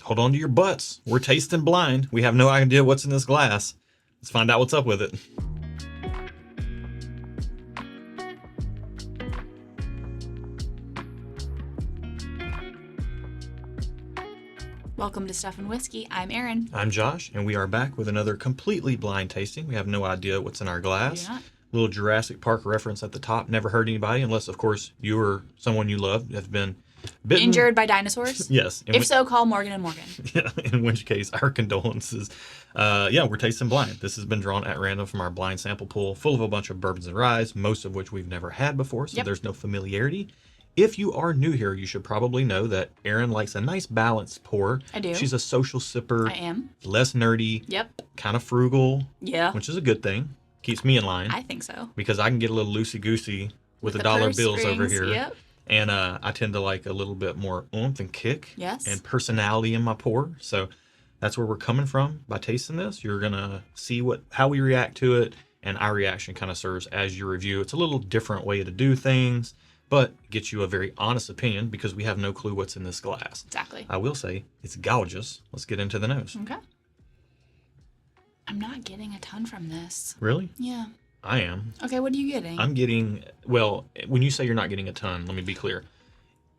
Hold on to your butts. We're tasting blind. We have no idea what's in this glass. Let's find out what's up with it. Welcome to Stuff and Whiskey. I'm Erin. I'm Josh, and we are back with another completely blind tasting. We have no idea what's in our glass. You're not. Little Jurassic Park reference at the top. Never hurt anybody, unless, of course, you or someone you love have been bitten. Injured by dinosaurs? Yes. If so, call Morgan and Morgan. Yeah, in which case, our condolences. We're tasting blind. This has been drawn at random from our blind sample pool, full of a bunch of bourbons and ryes, most of which we've never had before, so there's no familiarity. If you are new here, you should probably know that Erin likes a nice balanced pour. I do. She's a social sipper. I am. Less nerdy. Yep. Kind of frugal. Yeah. Which is a good thing. Keeps me in line. I think so. Because I can get a little loosey-goosey with the dollar purse bills over strings, here. Yep. And I tend to like a little bit more oomph and kick. Yes. And personality in my pour. So that's where we're coming from by tasting this. You're going to see how we react to it. And our reaction kind of serves as your review. It's a little different way to do things, but gets you a very honest opinion because we have no clue what's in this glass. Exactly. I will say it's gorgeous. Let's get into the nose. Okay. I'm not getting a ton from this. Really? Yeah. I am. Okay, what are you getting? I'm getting, well, when you say you're not getting a ton, let me be clear.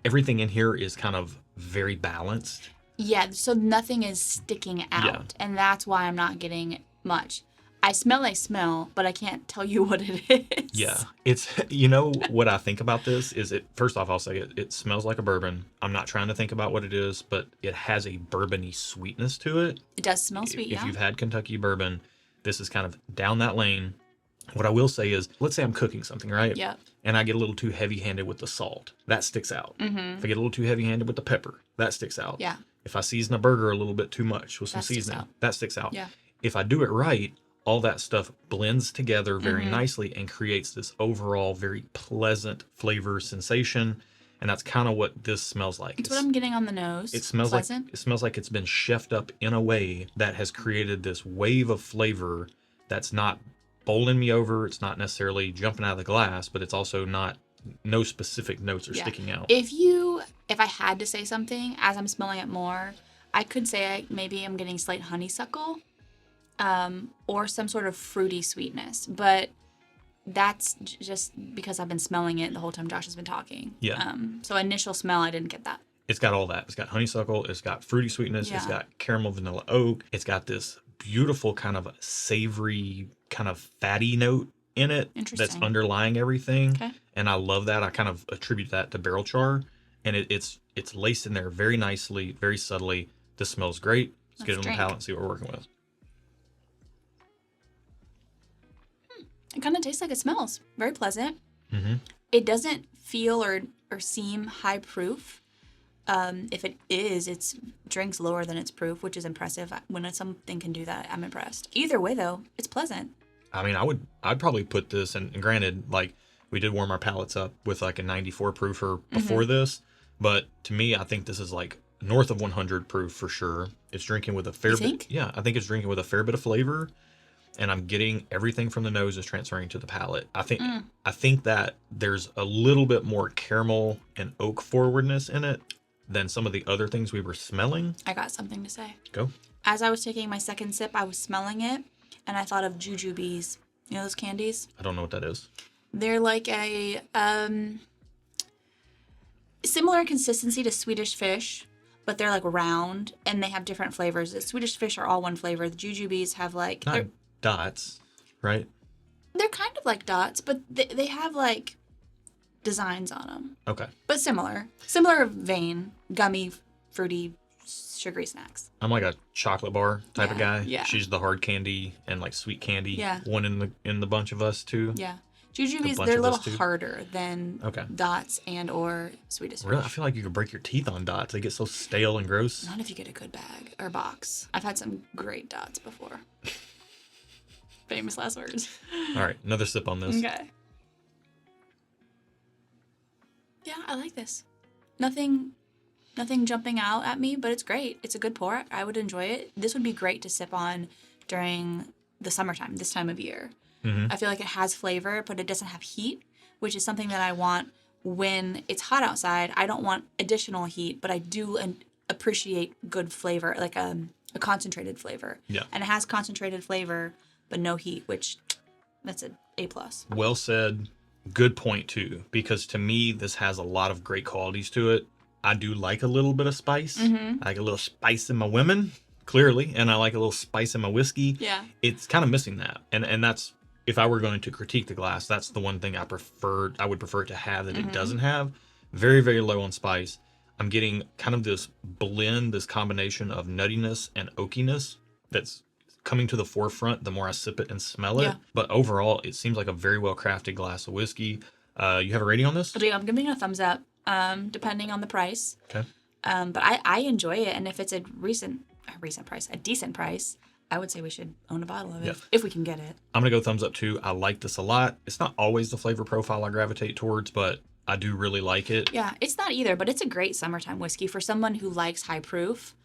Everything in here is kind of very balanced. Yeah, so nothing is sticking out, and that's why I'm not getting much. I smell, but I can't tell you what it is. Yeah. It's, you know, what I think about this is first off, I'll say it smells like a bourbon. I'm not trying to think about what it is, but it has a bourbon-y sweetness to it. It does smell sweet, If you've had Kentucky bourbon, this is kind of down that lane. What I will say is, let's say I'm cooking something, right? Yep. And I get a little too heavy-handed with the salt. That sticks out. Mm-hmm. If I get a little too heavy-handed with the pepper, that sticks out. Yeah. If I season a burger a little bit too much with some seasoning, that sticks out. Yeah. If I do it right, all that stuff blends together very nicely and creates this overall very pleasant flavor sensation. And that's kind of what this smells like. It's what I'm getting on the nose. It smells like it's been chefed up in a way that has created this wave of flavor that's not bowling me over. It's not necessarily jumping out of the glass, but it's also no specific notes are sticking out. If I had to say something as I'm smelling it more, I could say maybe I'm getting slight honeysuckle, or some sort of fruity sweetness, but that's just because I've been smelling it the whole time Josh has been talking. Yeah. So initial smell, I didn't get that. It's got all that. It's got honeysuckle. It's got fruity sweetness. Yeah. It's got caramel vanilla oak. It's got this beautiful kind of savory, kind of fatty note in it that's underlying everything. Okay. And I love that. I kind of attribute that to barrel char. And it's laced in there very nicely, very subtly. This smells great. Let's get it on the palate and see what we're working with. It kind of tastes like it smells. Very pleasant. Mm-hmm. It doesn't feel or seem high proof. If it is, it's drinks lower than its proof, which is impressive. When something can do that, I'm impressed. Either way, though, it's pleasant. I mean, I'd probably put this, and granted, like, we did warm our palates up with like a 94 proofer before this, but to me, I think this is like north of 100 proof for sure. It's drinking with a fair bit. Yeah, I think it's drinking with a fair bit of flavor, and I'm getting everything from the nose is transferring to the palate. I think that there's a little bit more caramel and oak forwardness in it than some of the other things we were smelling. I got something to say. Go. As I was taking my second sip, I was smelling it, and I thought of jujubes. You know those candies? I don't know what that is. They're like a similar consistency to Swedish fish, but they're like round, and they have different flavors. The Swedish fish are all one flavor. The jujubes have like... Not dots, right? They're kind of like dots, but they have like designs on them. Okay. But similar vein, gummy, fruity, sugary snacks. I'm like a chocolate bar type of guy. Yeah. She's the hard candy and like sweet candy. Yeah. One in the bunch of us too. Yeah. Jujubes, they're a little harder than dots and or Swedish fish. Really? I feel like you could break your teeth on dots. They get so stale and gross. Not if you get a good bag or box. I've had some great dots before. Famous last words. All right, another sip on this. Okay. Yeah, I like this. Nothing jumping out at me, but it's great. It's a good pour. I would enjoy it. This would be great to sip on during the summertime, this time of year. Mm-hmm. I feel like it has flavor, but it doesn't have heat, which is something that I want when it's hot outside. I don't want additional heat, but I do appreciate good flavor, like a concentrated flavor. Yeah. And it has concentrated flavor, but no heat, which that's an A+. Well said. Good point too, because to me, this has a lot of great qualities to it. I do like a little bit of spice. I like a little spice in my women, clearly, and I like a little spice in my whiskey. Yeah. It's kind of missing that. And that's, if I were going to critique the glass, that's the one thing I would prefer it to have that it doesn't have. Very, very low on spice. I'm getting kind of this blend, this combination of nuttiness and oakiness that's coming to the forefront the more I sip it and smell it. Yeah. But overall, it seems like a very well crafted glass of whiskey. You have a rating on this? I'm giving it a thumbs up, depending on the price. Okay. But I enjoy it, and if it's a decent price, I would say we should own a bottle of it if we can get it. I'm gonna go thumbs up too. I like this a lot. It's not always the flavor profile I gravitate towards, but I do really like it. Yeah, it's not either, but it's a great summertime whiskey for someone who likes high proof.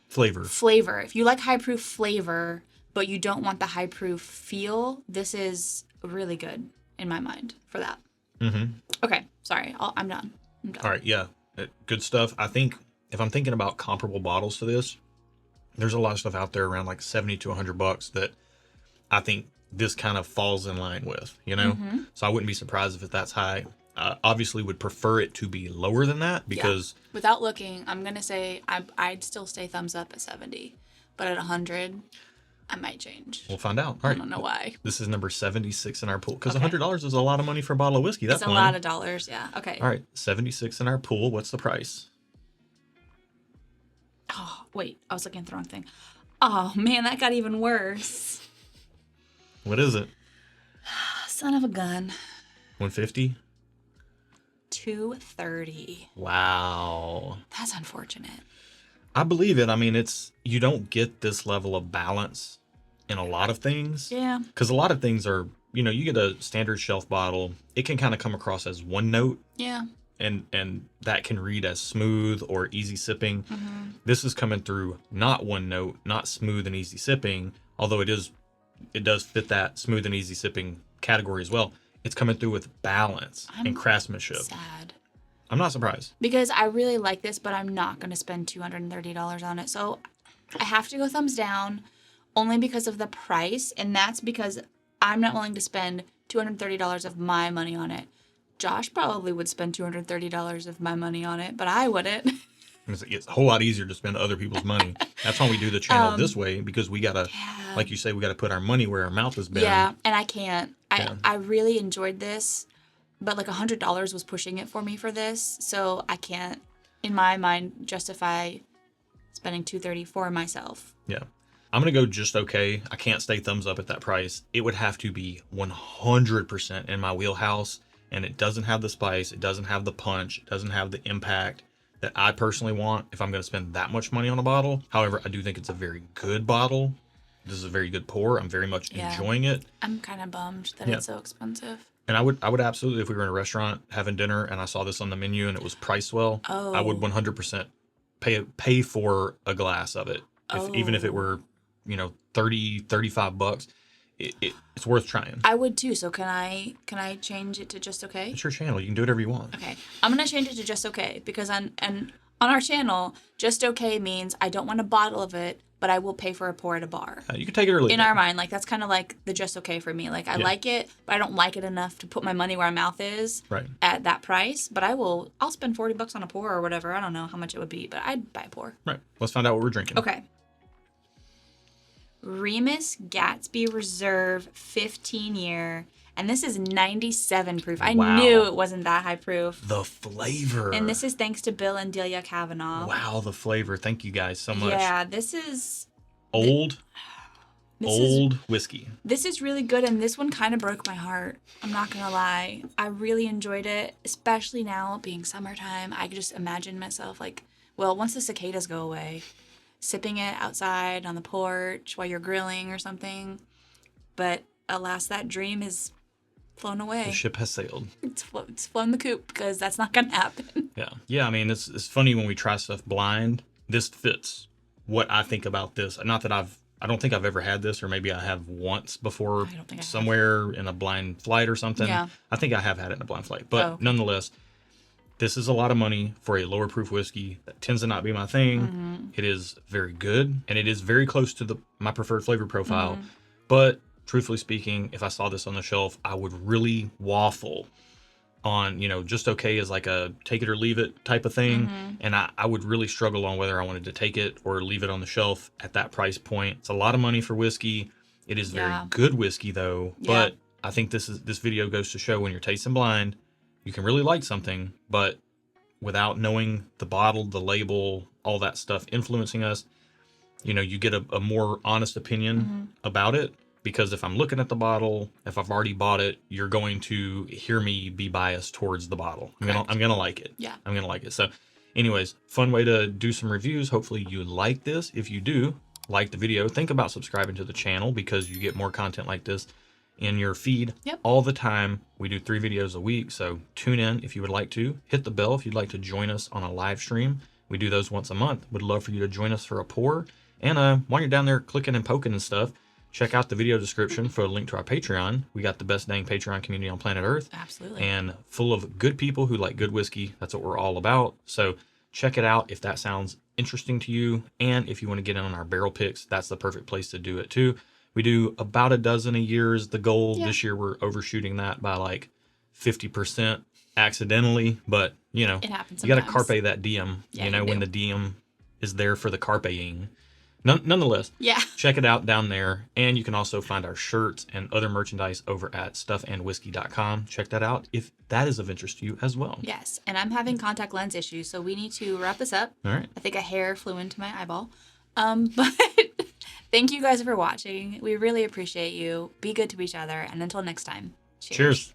Flavor. If you like high proof flavor, but you don't want the high proof feel, this is really good in my mind for that. Okay, sorry, I'm done. All right, yeah, good stuff. I think if I'm thinking about comparable bottles to this, there's a lot of stuff out there around like $70 to $100 that I think this kind of falls in line with, you know? So I wouldn't be surprised if that's high. Obviously would prefer it to be lower than that because... Yeah. Without looking, I'm going to say I'd still stay thumbs up at 70. But at 100, I might change. We'll find out. All right. I don't know why. This is number 76 in our pool. Because $100 is a lot of money for a bottle of whiskey. That's a lot of dollars, yeah. Okay. All right. 76 in our pool. What's the price? Oh, wait. I was looking at the wrong thing. Oh, man, that got even worse. What is it? Son of a gun. 150? $230. Wow. That's unfortunate. I believe it. I mean, you don't get this level of balance in a lot of things. Yeah. Because a lot of things are, you get a standard shelf bottle. It can kind of come across as one note. Yeah. And that can read as smooth or easy sipping. This is coming through not one note, not smooth and easy sipping, although it does fit that smooth and easy sipping category as well. It's coming through with balance and craftsmanship. Sad. I'm not surprised. Because I really like this, but I'm not going to spend $230 on it. So I have to go thumbs down only because of the price. And that's because I'm not willing to spend $230 of my money on it. Josh probably would spend $230 of my money on it, but I wouldn't. It's a whole lot easier to spend other people's money. That's why we do the channel this way, because we got to, like you say, we got to put our money where our mouth has been. Yeah, and I can't. I really enjoyed this, but like $100 was pushing it for me for this, so I can't, in my mind, justify spending $230 for myself. Yeah. I'm going to go just okay. I can't stay thumbs up at that price. It would have to be 100% in my wheelhouse, and it doesn't have the spice, it doesn't have the punch, it doesn't have the impact that I personally want if I'm going to spend that much money on a bottle. However, I do think it's a very good bottle. This is a very good pour. I'm very much enjoying it. I'm kind of bummed that it's so expensive. And I would absolutely, if we were in a restaurant having dinner and I saw this on the menu and it was priced well, I would 100% pay for a glass of it. Even if it were, $30, $35. It's worth trying. I would too. So can I change it to just okay? It's your channel. You can do whatever you want. Okay. I'm going to change it to just okay because on our channel, just okay means I don't want a bottle of it, but I will pay for a pour at a bar. You can take it or leave it. In our mind, like that's kind of like the just okay for me. Like I like it, but I don't like it enough to put my money where my mouth is at that price. But I'll spend $40 on a pour or whatever. I don't know how much it would be, but I'd buy a pour. Right. Let's find out what we're drinking. Okay. Remus Gatsby Reserve 15-year. And this is 97 proof. I knew it wasn't that high proof. The flavor. And this is thanks to Bill and Delia Kavanaugh. Wow, the flavor. Thank you guys so much. Yeah, this is... Old whiskey. This is really good, and this one kind of broke my heart. I'm not going to lie. I really enjoyed it, especially now being summertime. I could just imagine myself once the cicadas go away, sipping it outside on the porch while you're grilling or something. But alas, that dream is flown away. The ship has sailed. It's flown the coop because that's not going to happen. Yeah. I mean, it's funny when we try stuff blind. This fits what I think about this. Not that I don't think I've ever had this, or maybe I have once before somewhere in a blind flight or something. Yeah. I think I have had it in a blind flight, but nonetheless, this is a lot of money for a lower proof whiskey. That tends to not be my thing. Mm-hmm. It is very good, and it is very close to my preferred flavor profile. Mm-hmm. But truthfully speaking, if I saw this on the shelf, I would really waffle on, just okay as like a take it or leave it type of thing. Mm-hmm. And I would really struggle on whether I wanted to take it or leave it on the shelf at that price point. It's a lot of money for whiskey. It is very good whiskey though. Yeah. But I think this video goes to show when you're tasting blind, you can really like something, but without knowing the bottle, the label, all that stuff influencing us, you get a more honest opinion about it. Because if I'm looking at the bottle, if I've already bought it, you're going to hear me be biased towards the bottle. I'm gonna like it. Yeah. I'm gonna like it. So, anyways, fun way to do some reviews. Hopefully you like this. If you do like the video, think about subscribing to the channel because you get more content like this in your feed all the time. We do 3 videos a week, so tune in if you would like to. Hit the bell if you'd like to join us on a live stream. We do those once a month. Would love for you to join us for a pour. And while you're down there clicking and poking and stuff, check out the video description for a link to our Patreon. We got the best dang Patreon community on planet Earth. Absolutely. And full of good people who like good whiskey. That's what we're all about. So check it out if that sounds interesting to you. And if you want to get in on our barrel picks, that's the perfect place to do it too. We do about a dozen a year is the goal. Yeah. This year we're overshooting that by like 50% accidentally. But, it happens sometimes. you got to carpe that diem, Yeah, when the diem is there for the carpeing. Nonetheless, check it out down there. And you can also find our shirts and other merchandise over at stuffandwhiskey.com. Check that out if that is of interest to you as well. Yes. And I'm having contact lens issues, so we need to wrap this up. All right. I think a hair flew into my eyeball. But thank you guys for watching. We really appreciate you. Be good to each other. And until next time, cheers. Cheers.